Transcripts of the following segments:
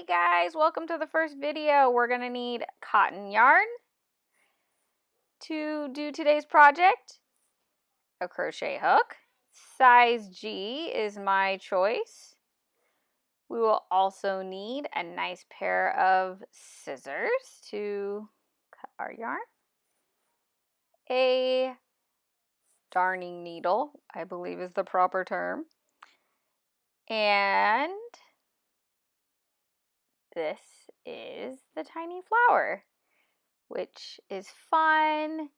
Hey guys, welcome to the first video. We're gonna need cotton yarn to do today's project, a crochet hook, size G is my choice. We will also need a nice pair of scissors to cut our yarn, a darning needle, I believe is the proper term, and this is the tiny flower, which is fun.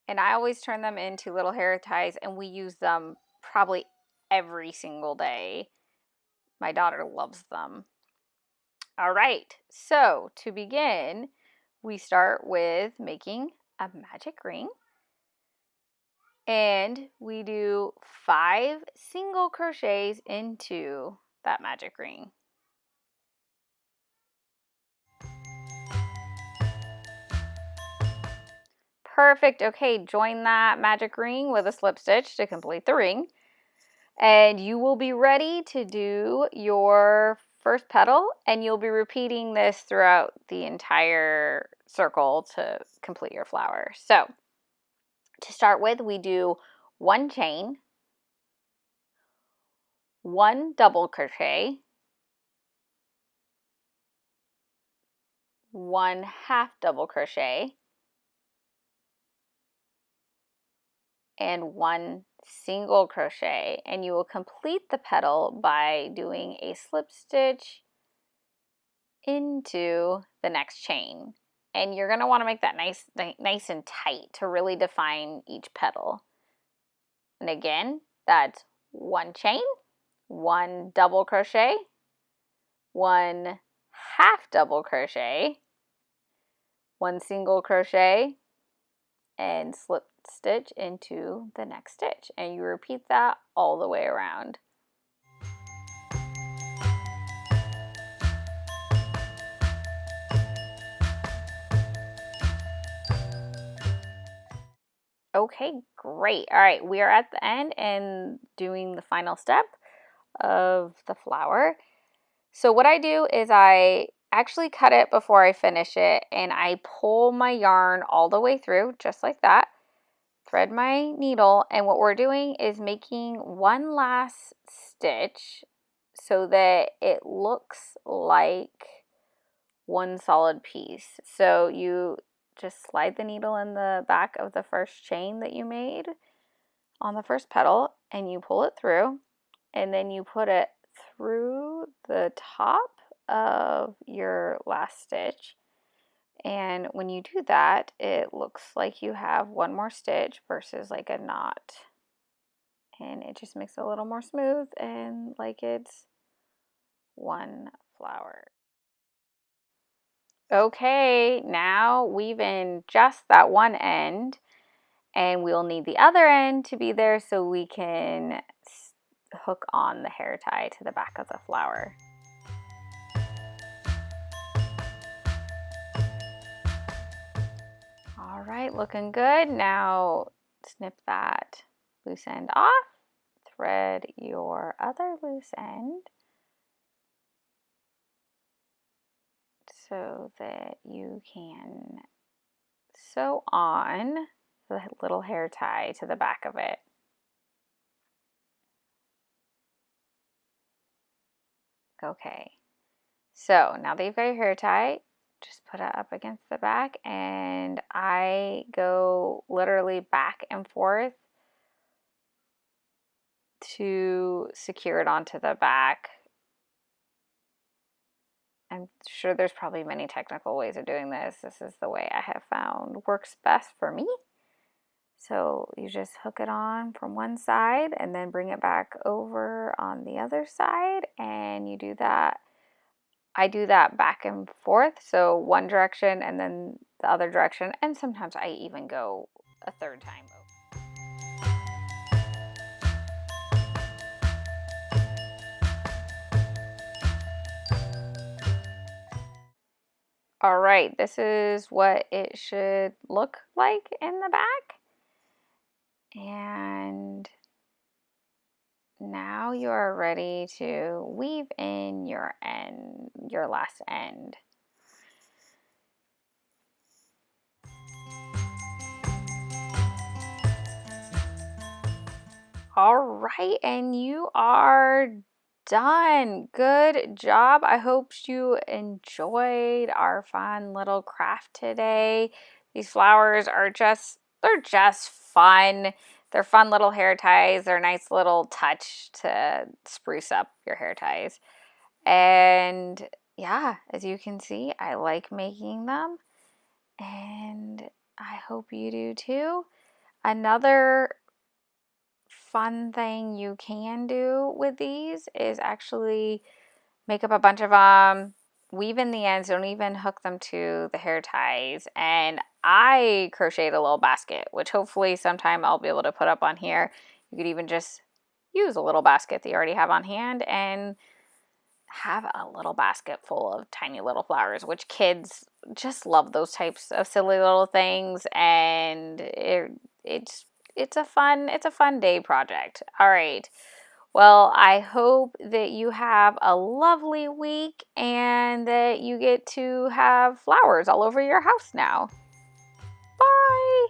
And I always turn them into little hair ties, and we use them probably every single day. My daughter loves them. All right, so to begin, we start with making a magic ring. And we do 5 single crochets into that magic ring. Perfect. Okay, join that magic ring with a slip stitch to complete the ring. And you will be ready to do your first petal, and you'll be repeating this throughout the entire circle to complete your flower. So to start with, we do 1 chain, 1 double crochet, 1 half double crochet, and 1 single crochet, and you will complete the petal by doing a slip stitch into the next chain. And you're going to want to make that nice and tight to really define each petal. And again, that's 1 chain, 1 double crochet, 1 half double crochet, 1 single crochet, and slip stitch into the next stitch, and you repeat that all the way around. Okay, great. All right, we are at the end and doing the final step of the flower. So what I do is I actually cut it before I finish it, and I pull my yarn all the way through, just like that. Thread my needle, and what we're doing is making one last stitch so that it looks like one solid piece. So you just slide the needle in the back of the first chain that you made on the first petal, and you pull it through, and then you put it through the top of your last stitch. And when you do that, it looks like you have one more stitch versus like a knot. And it just makes it a little more smooth and like it's one flower. Okay, now weave in just that one end, and we'll need the other end to be there so we can hook on the hair tie to the back of the flower. All right, looking good. Now snip that loose end off, thread your other loose end so that you can sew on the little hair tie to the back of it. Okay, so now that you've got your hair tie, just put it up against the back, and I go literally back and forth to secure it onto the back. I'm sure there's probably many technical ways of doing this. This is the way I have found works best for me. So you just hook it on from one side and then bring it back over on the other side, and you do that. I do that back and forth, so one direction and then the other direction, and sometimes I even go a third time. All right, this is what it should look like in the back. And now you are ready to weave in your last end. All right, and you are done. Good job. I hope you enjoyed our fun little craft today. These flowers are they're just fun. They're fun little hair ties. They're a nice little touch to spruce up your hair ties. And yeah, as you can see, I like making them, and I hope you do too. Another fun thing you can do with these is actually make up a bunch of them, weave in the ends, don't even hook them to the hair ties. And I crocheted a little basket, which hopefully sometime I'll be able to put up on here. You could even just use a little basket that you already have on hand and have a little basket full of tiny little flowers, which kids just love those types of silly little things, and it's a fun day project. All right. Well, I hope that you have a lovely week and that you get to have flowers all over your house now. Bye.